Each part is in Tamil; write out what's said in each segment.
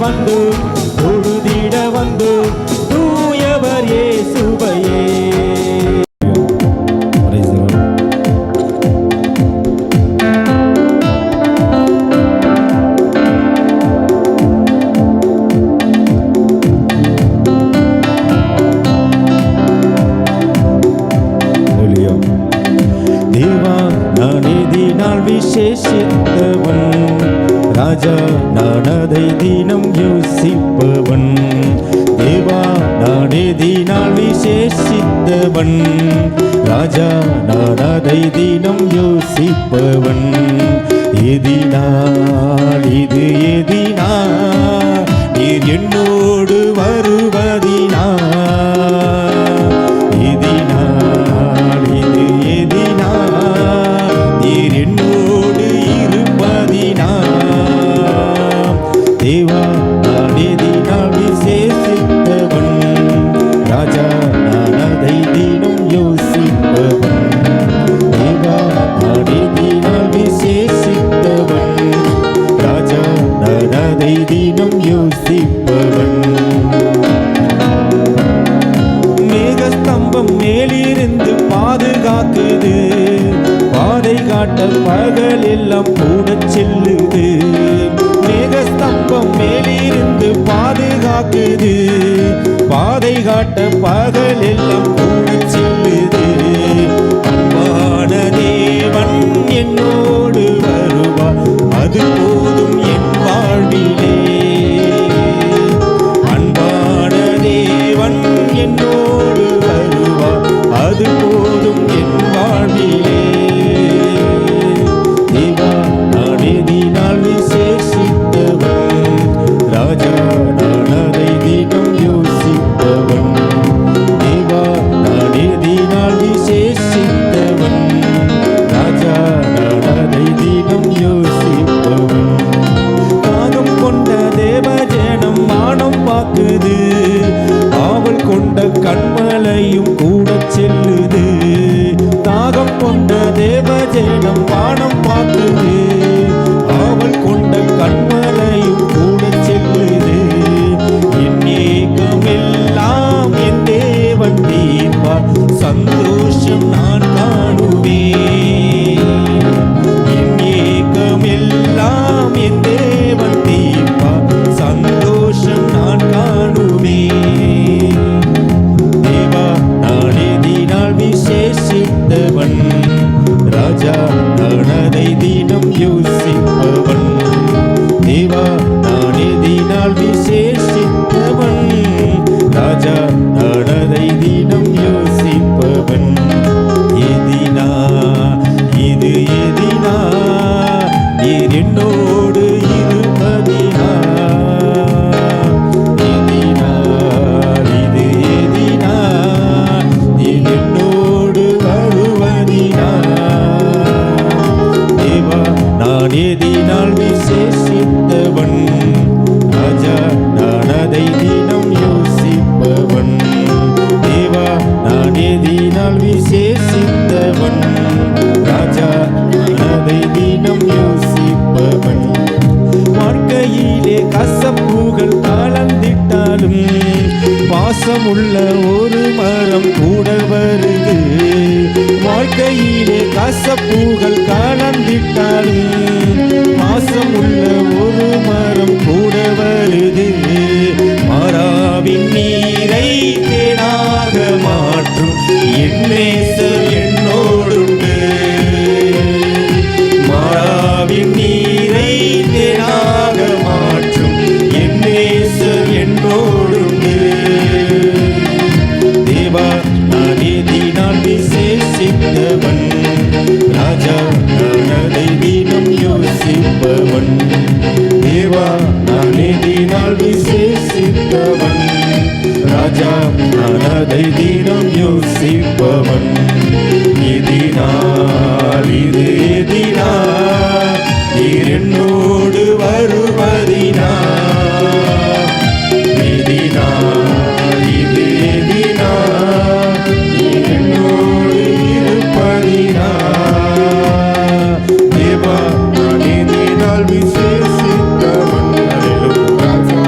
வந்து தொழுதிட வந்து தூயவர் இயேசுவையே. தேவா நான் எதினால் விசேஷித்தவன், ராஜா நான் அதை தினம் யோசிப்பவன். தேவா நான் எதினால் விசேஷித்தவன், ராஜா நான் அதை தினம் யோசிப்பவன். எதினால் இது எதினால் நீர் என்னோடு வருவதினால், எதினால் இது எதினால் நீர் என்னோடு இருப்பதினால். தேவா நான் எதினால் விசேஷித்தவன், ராஜா நான் அதை தினம் யோசிப்பவன். தேவா நான் எதினால் விசேஷித்தவன், ராஜா நான் அதை தினம் யோசிப்பவன். மேகஸ்தம்பம் மேலிருந்து பாதுகாக்குது, பாதை காட்ட பகல் எல்லாம் கூட செல்லுது. மேகஸ்தம்பம் மேலிருந்து பாதுகாக்குது, பாதை காட்ட பகல் எல்லாம் கூட செல்லுது. அன்பான தேவன் என்னோடு வருவார், அது போதும் என் வாழ்விலே. அன்பான தேவன் என்னோடு வருவார், அது போதும் என் வாழ்விலே. தேவா நான் எதினால் விசேஷித்தவன், ராஜா நான் அதை தினம் யோசிப்பவன். தேவா நான் எதினால் விசேஷித்தவன், ராஜா நான் அதை தினம் யோசிப்பவன். தாகம் கொண்ட தேவஜனம் மானம் பாக்குது, ஆவல் கொண்ட கண்மலையும் கூட செல்லுது. தாகம் கொண்ட தேவஜனம் வானம் பார்க்குது, ஆவல் கொண்ட கண்மலையும் கூட செல்லுது. என் ஏக்கமெல்லாம் என் தேவன் தீர்ப்பார், சந்தோஷம் நான் காணுவேன். என் ஏக்கமெல்லாம் என் தேவன் தீர்ப்பார், சந்தோஷம் நான் காணுவேன். தேவா நான் எதினால் விசேஷித்தவன், ராஜா நான் அதை தினம் யோசிப்பவன். தேவா நான் எதினால் விசேஷித்தவன், ராஜா நான் அதை தினம் யோசிப்பவன். எதினா இது எதினா நீர் என்னோடு இருப்பதினால், எதினால் இது எதினால் நீர் என்னோடு வருவதினால். தேவா நான் எதினால் விசேஷித்தவன், ராஜா நான் அதை தினம் யோசிப்பவன். தேவா நான் எதினால் விசேஷித்தவன், ராஜா நான் அதை தினம் யோசிப்பவன். வாழ்க்கையிலே கசப்புகள் கலந்திட்டாலும் பாசமுள்ள ஒரு மரம் கூட வருது. வாழ்க்கையிலே கசப்புகள் கலந்திட்டாலும் பாசமுள்ள ஒரு மரம் கூட வருது. மாறாவின் நீரை தேனாக மாற்றும் என் நேசர் என்னோடுண்டு. மாறாவின் நீரை தேனாக மாற்றும் என் நேசர் என்னோடுண்டு. தேவா நான் எதினால் விசேஷித்தவன், ராஜா நான் அதை தினம் யோசிப்பவன். தேவா நான் எதினால் விசேஷித்தவன், ராஜா நான் அதை தினம் யோசிப்பவன். எதினால் இது எதினால் நீர் என்னோடு வருவதினால், எதினால் இது எதினால் நீர் என்னோடு இருப்பதினால். தேவா நான் எதினால் விசேஷித்தவன், ராஜா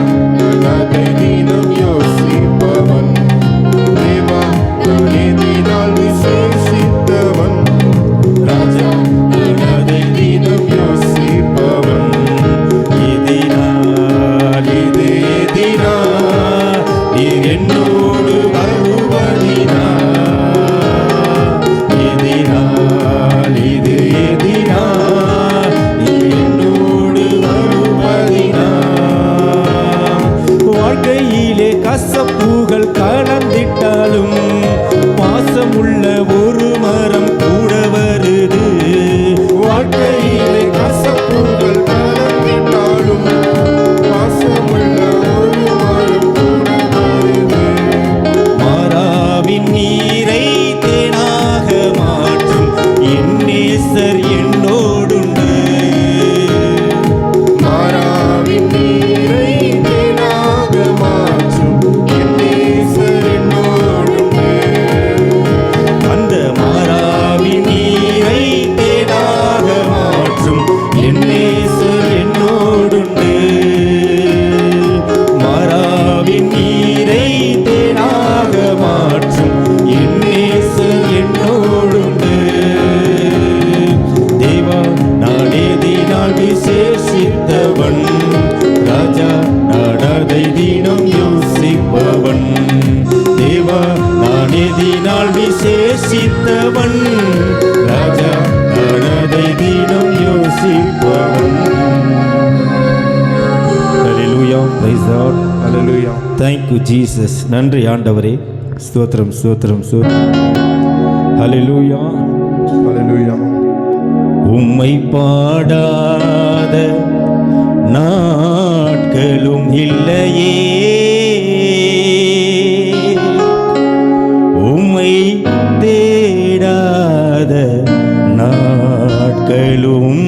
Praise God. Hallelujah. Thank you Jesus. நன்றி ஆண்டவரே. ஸ்தோத்திரம் ஸ்தோத்திரம் ஸ்தோத்திரம். Hallelujah. Hallelujah. உம்மை பாடாத நாட்களும் இல்லையே, உம்மை தேடாத நாட்களும்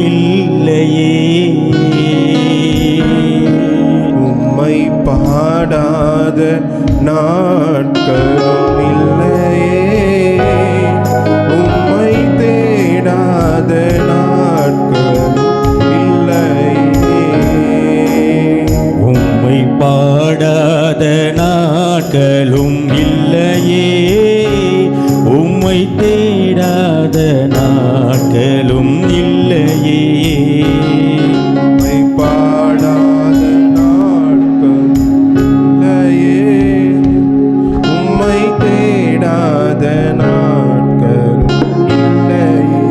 இல்லையே. உம்மை பாடாத நாட்களும் இல்லையே, உம்மை தேடாத நாட்களும் இல்லையே. உம்மை பாடாத நாட்களும் இல்லையே, உம்மை தேடாத நாட்களும் இல்லையே. உம்மை பாடாத நாட்கள் இல்லையே, உம்மை தேடாத நாட்கள் இல்லையே.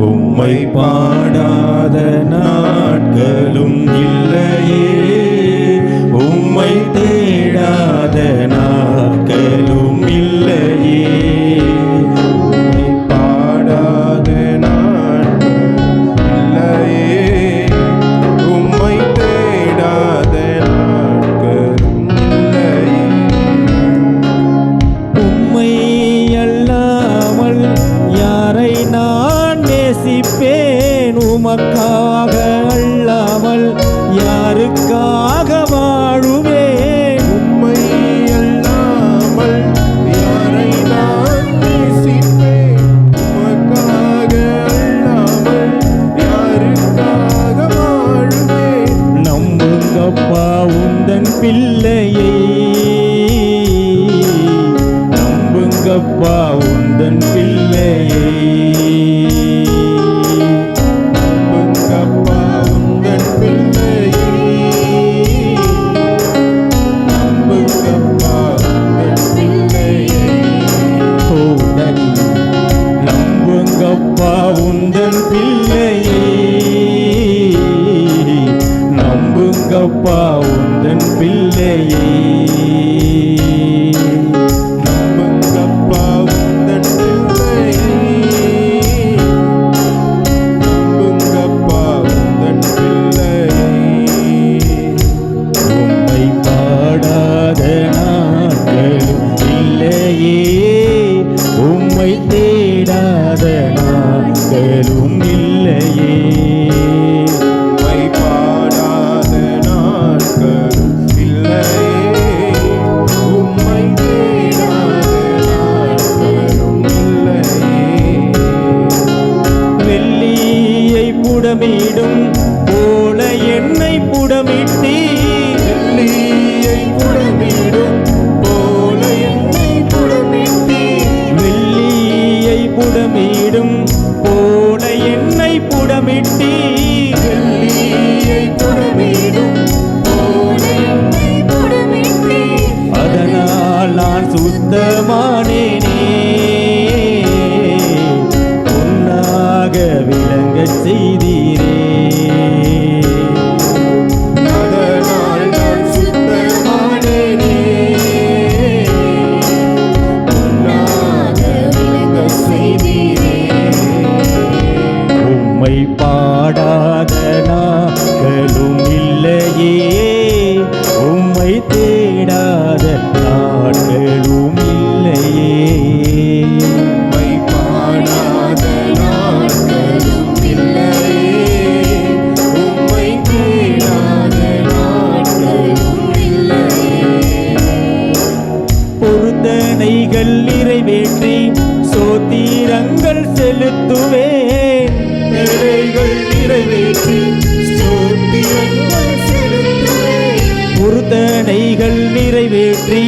உம்மை பாடாத நாட்களும் இல்லையே, உம்மை தேடாத நாட்களும் இல்லையே. உம்மை பாடாத நாட்கள் இல்லையே, உம்மை தேடாத நாட்களும் இல்லையே. உம்மை அல்லாமல் யாரை நான் நேசிப்பேன், உமக்காக அல்லாமல் யாருக்காக வாழுவேன். உம்மை அல்லாமல் யாரை நான் நேசிப்பேன், உமக்காக அல்லாமல் யாருக்காக வாழுவேன். நம்புங்கப்பா உந்தன் பிள்ளையை, நம்புங்கப்பா உந்தன் பிள்ளையை, நம்புங்கப்பா உந்தன் பிள்ளையை, நம்புங்கப்பா உந்தன் பிள்ளையை. ஓடல் நம்புங்கப்பா உந்தன் பிள்ளையை, நம்புங்கப்பா உந்தன் பிள்ளையை. நம்புங்கப்பா உந்தன் பிள்ளையை, நம்புங்கப்பா உந்தன் பிள்ளையை. உம்மை பாடாத நாட்களும் இல்லையே, உம்மை தேடாத நாட்களும் இல்லையே. உம்மை பாடாத நாட்களும் இல்லையே, உம்மை தேடாத நாட்களும் இல்லையே. வெள்ளியை புடமிடும் போல என்னை புடமிட்டீர், வெள்ளியை புடமிடும் போல என்னை புடமிட்டீர், வெள்ளியை புடமிடும் போல என்னை புடமிட்டீர். வெள்ளியை புடமிடும் போல என்னை புடமிட்டீர். அதனால் நான் சுத்தமானேனே, பொன்னாக விளங்கச் செய்தீரே. அதனால் நான் சுத்தமானேனே, பொன்னாக விளங்கச் செய்தீரே. உம்மை பாடாத நாட்களும் இல்லையே, உம்மை தேடாத நாட்களும் இல்லையே. உம்மை பாடாத நாட்களும் இல்லையே, உம்மை தேடாத நாட்களும் இல்லையே. பொருத்தனைகள் நிறைவேற்றி சோத்திரங்கள் செலுத்துவேன், தேவைகள் நிறைவேற்றி ஸ்தோத்திரங்கள் செலுத்துவேன். பொருத்தனைகள் நிறைவேற்றி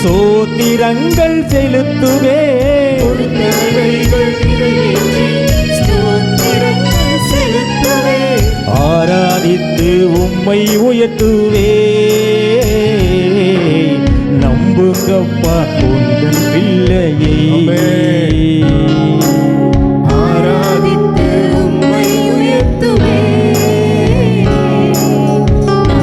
சோத்திரங்கள் செலுத்துவேன். தேவைகள் நிறைவேற்றி ஸ்தோத்திரங்கள் செலுத்துவேன். ஆராதித்து உம்மை உயர்த்துவே, நம்புங்கப்பா உந்தன் பிள்ளையை. ஆராதித்து உம்மை உயர்த்துவேன், நம்புங்கப்பா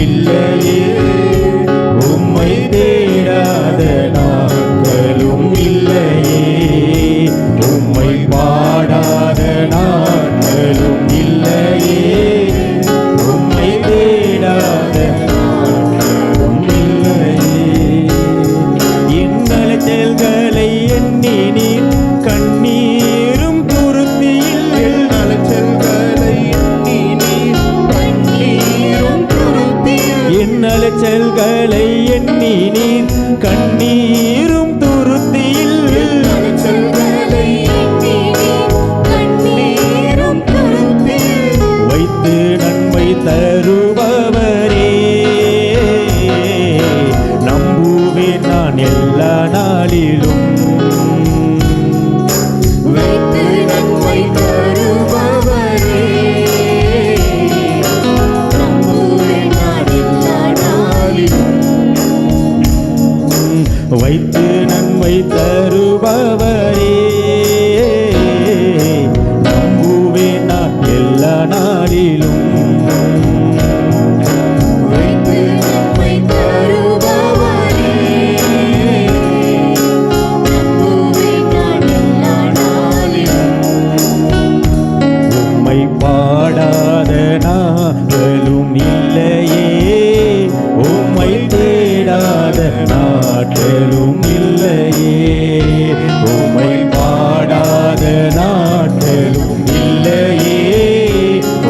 இல்லையே, உம்மை தேடாத நாட்களும் இல்லையே, உம்மை பாடாத நாட்களும் இல்லையே, உம்மை தேடாத நாட்களும் இல்லையே. என் அலைச்சல்களை எண்ணி நீர் கண்ணீரும் துருத்தியில், என் அலைச்சல்களை எண்ணி நீர் கண்ணீரும் துருத்தியில், என் அலைச்சல்களை எண்ணி நீர் கண்ணீரும் துருத்தியில், அலைச்சல்களை எண்ணி நீர் கண்ணீரும் துருத்தியில், வைத்து நன்மை தருபவரே, நம்புவேன் நான் எல்லா நாளிலும். வைத்து நன்மை தருபவரே, நம்புவேன் நான் எல்லா நாளிலும். வைத்து நன்மை தருபவரே, நம்புவேன் நான் எல்லா நாளிலும். வைத்து நன்மை தருபவரே, நம்புவேன் நான் எல்லா நாளிலும். உம்மை பாடாத நாட்களும் இல்லையே, உம்மை தேடாத நாட்களும் இல்லையே, உம்மை பாடாத நாட்களும் இல்லையே,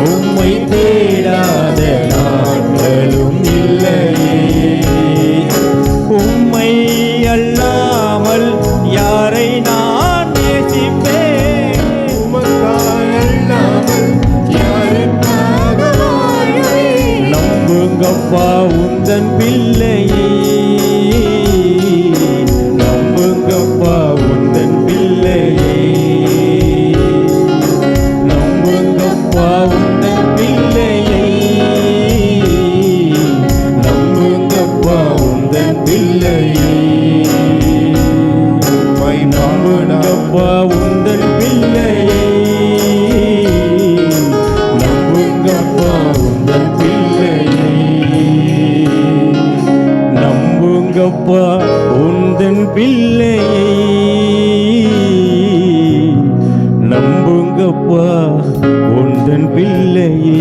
உம்மை தேடாத நாட்களும் இல்லையே. உம்மை அல்லாமல் யாரை நான் நேசிப்பேன், உமக்காயல்லாமல் யாருக்காக வாழுவேன்? நம்புங்கப்பா உந்தன் பிள்ளையை, நம்புங்கப்பா உந்தன் பிள்ளையை, நம்புங்கப்பா உந்தன் பிள்ளையை, நம்புங்கப்பா உந்தன் பிள்ளையை, உம்மை நம்புங்கப்பா உந்தன் பிள்ளையை, நம்புங்கப்பா உந்தன் பிள்ளையை, நம்புங்கப்பா உந்தன் பிள்ளையை, நம்புங்கப்பா உந்தன் பிள்ளையை.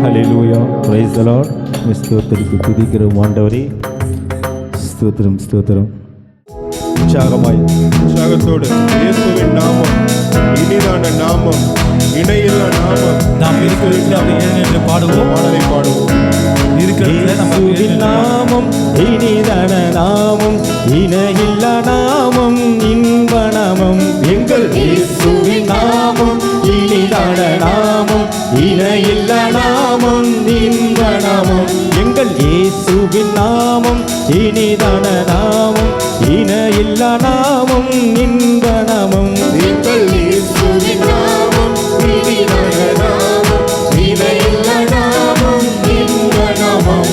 ஹல்லேலூயா, பிரைஸ் தி லார்ட். ஸ்தோத்திரித்து துதிக்கிறோம் ஆண்டவரே. ஸ்தோத்திரம் ஸ்தோத்திரம். உற்சாகமாய் உற்சாகத்தோடு இயேசுவின் நாமம் இனிதான நாமம், இணையில்லா நாமம். நாம் இருக்கிற என்று பாடுவோம். பாடலை பாடுவோம். இயேசுவின் நாமம் இனிதான நாமம், இணையில்லா நாமம், இன்ப நாமம். எங்கள் இயேசுவின் நாமம் இனிதான நாமம், இணையில்லா நாமம், இன்ப நாமம். எங்கள் இயேசுவின் நாமம் இனிதான நாமம், இணையில்லா நாமம், இன்ப நாமம். எங்கள் இயேசுவின் நாமம் இனிதான நாமம், இணையில்லா நாமம், இன்ப நாமம்.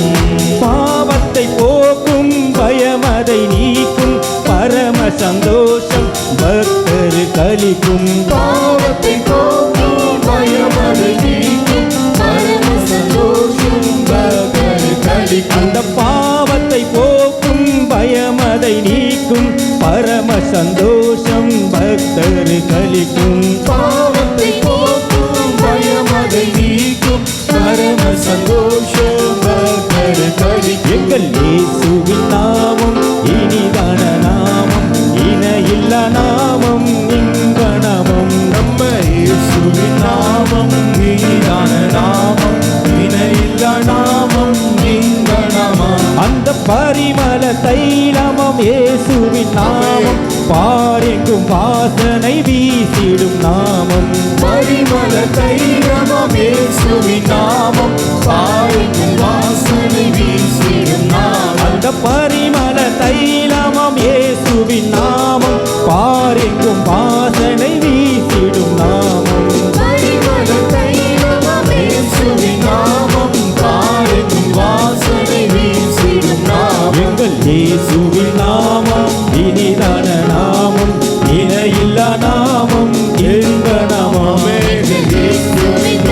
பாவத்தை போக்கும் பயமதை நீக்கும் பரம சந்தோஷம் பக்தர் கலிக்கும். பாவத்தை போக்கும் பயமதை நீக்கும் பரம சந்தோஷம் பக்தர் கலிக்கும். அந்த பாவத்தை போக்கும் பயமதை நீக்கும் பரம சந்தோஷம் பக்தர் கலிக்கும். பாவத்தை போக்கும் பயமதை நீக்கும் பரம சந்தோஷம் பக்தர் கலிக்கும். எங்கள் இயேசுவின் நாமம் இனிதான நாமம், இணையில்லா நாமம், இன்ப நாமம். நம்ம இயேசுவின் நாமம் இனிதான நாமம், இணையில்லா நாமம், இன்ப நாமம். அந்த பரிமள தைலமம் இயேசுவின் நாமம், பாரெங்கும் வாசனை வீசிடும் நாமம். பரிமள தைலமம் இயேசுவின் நாமம், பாருக்கும் வாசனை வீசிடும் நாமம். அந்த பரிமள தைலமம் இயேசுவின் நாமம், பாரெங்கும் வாசனை வீசிடும் நாமம். பரிமள தைலமம் இயேசுவின் நாமம், பாருக்கும் வாசனை வீசிடும் நாமம். எங்கள் இயேசுவின் நாமம் இனிதான நாமம், இணையில்லா நாமம், இன்ப நாமம். இயேசுவின்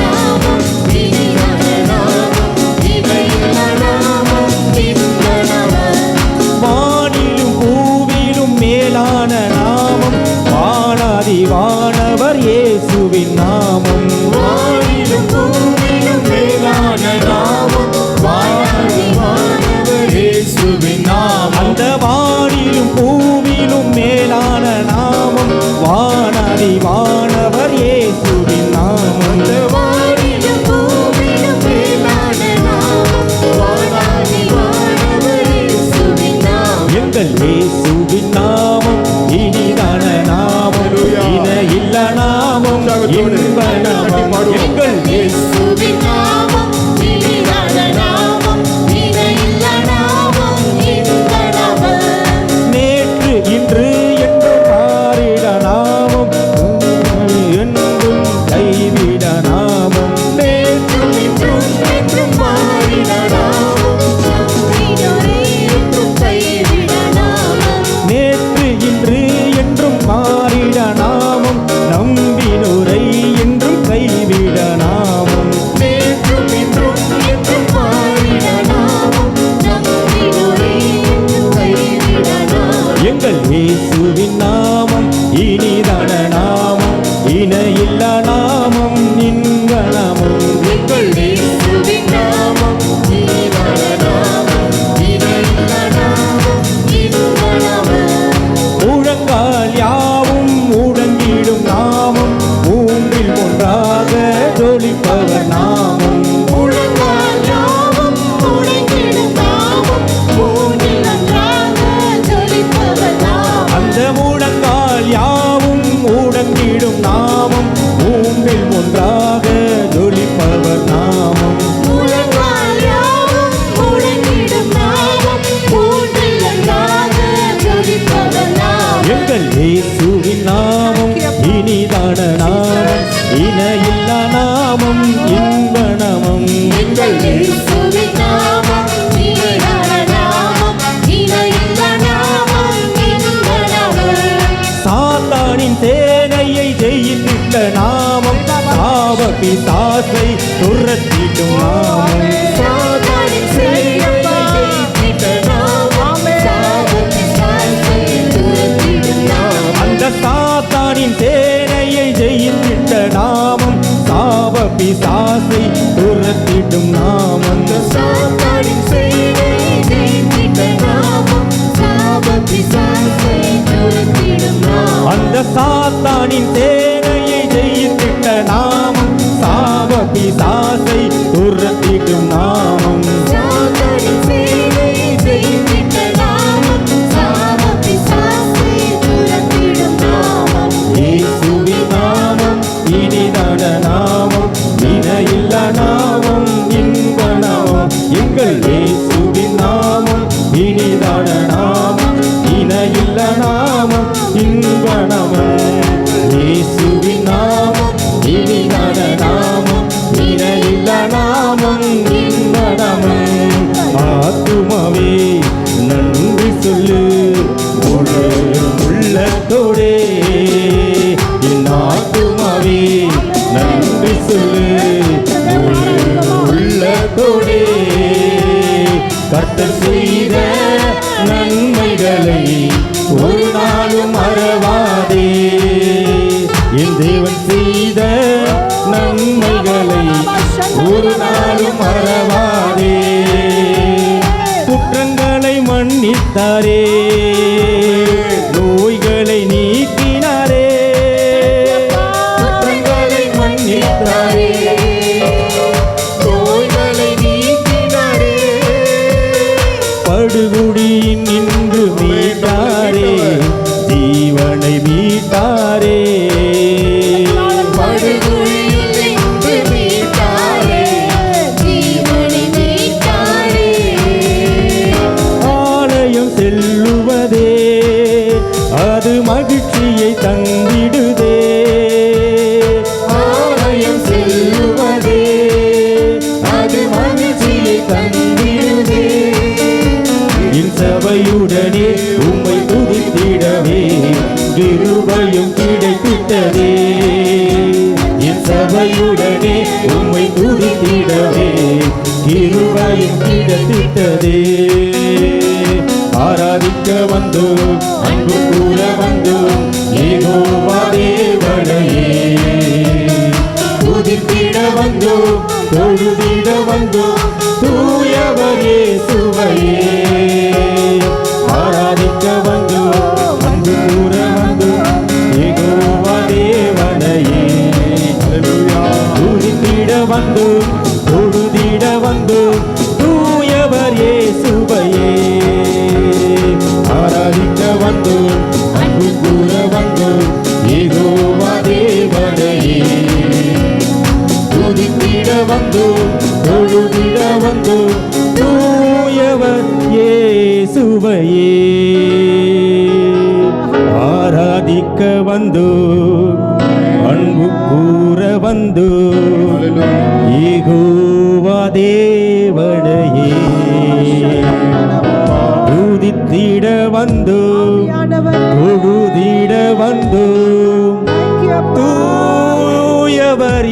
நாமம் இன்ப நாமம் எங்கள் இயேசுவின் நாமம் இணையான நாமம் இணையில்ல நாமம் இன்ப நாமம் சாத்தானின் சேனையை ஜெயித்திட்ட நாமம் பாவ பிசாசை துரத்திடும் நாமம் சாத்தானின் சேனையை ஜெயித்திட்ட நாமம் சாப பிசாசை துரத்திடும் நாமம் அந்த சாத்தானின் சேனையை ஜெயித்திட்ட நாமம் சாப பிசாசை துரத்திடும் நாமம் சாத்தானின் சேனையை ஜெயித்திட்ட நாமம் சாப பிசாசை துரத்திடும் நாமம் அந்த சாத்தானின் சேனையை ஜெயித்திட்ட நாமம் சாப பிசாசை துரத்திடும் நாமம் சாத்தானின் சேனையை ஜெயித்திட்ட நாமம் சாப பிசாசை துரத்திடும் நாமம் இயேசுவின் நாமம் இனிதான நாமம் இணையில்ல நாமம் இன்ப நாமம் எங்கள் இயேசுவின் நாமம் இனிதான நாமம் இணையில்ல நாமம் இன்ப நாமம் இயேசுவின் நாமம் இனிதான நாமம் இணையில்ல நாமம் இன்ப நாமம் ஆத்துமாவே நன்றி சொல்லு முழு உள்ளத்தோடே என் ஆத்துமாவே நன்றி சொல்லு முழு உள்ளத்தோடே கர்த்தர் செய்த நன்மைகளை ஒரு நாளும் மறவாதே என் தேவன் செய்த நன்மைகளை ஒரு நாளும் மறவாதே குற்றங்களை மன்னித்தாரே நோய்களை நீக்கினாரே குற்றங்களை மன்னித்தாரே நோய்களை நீக்கினாரே படுகுடியின் நின்று மீட்டாரே ஜீவனை மீட்டாரே படுகுழியில் நின்று மீட்டாரே ஜீவனை மீட்டாரே ஆலயம் செல்லுவதே அது மகிழ்ச்சியை தந்திடுதே ஆலயம் செல்லுவதே அது மகிழ்ச்சியை தந்திடுதே என் சபையுடனே உம்மை துதித்திடவே கிருபையும் கிடைத்திட்டதே என் சபையுடனே உம்மை துதித்திடவே கிருபையும் கிடைத்திட்டதே ஆராதிக்க வந்தோம் அன்பு கூற வந்தோம் யெகோவா தேவனையே துதித்திட வந்தோம் தொழுதிட வந்தோம் தூயவர் இயேசுவையே ஆராதிக்க வந்தோம் அன்பு கூற வந்தோம் யெகோவா தேவனையே அல்லேலூயா துதித்திட வந்தோம் தொழுதிட வந்தோம் தூயவர் இயேசுவையே ஆராதிக்க வந்தோம் அன்பு கூற வந்தோம் யெகோவா தேவனையே துதித்திட வந்தோம் தொழுதிட வந்தோம் தூயவர் இயேசுவையே ஆராதிக்க வந்தோம் அன்பு கூற வந்தோம் யெகோவா தேவனையே துதித்திட வந்தோம் தொழுதிட வந்தோம் தூயவர்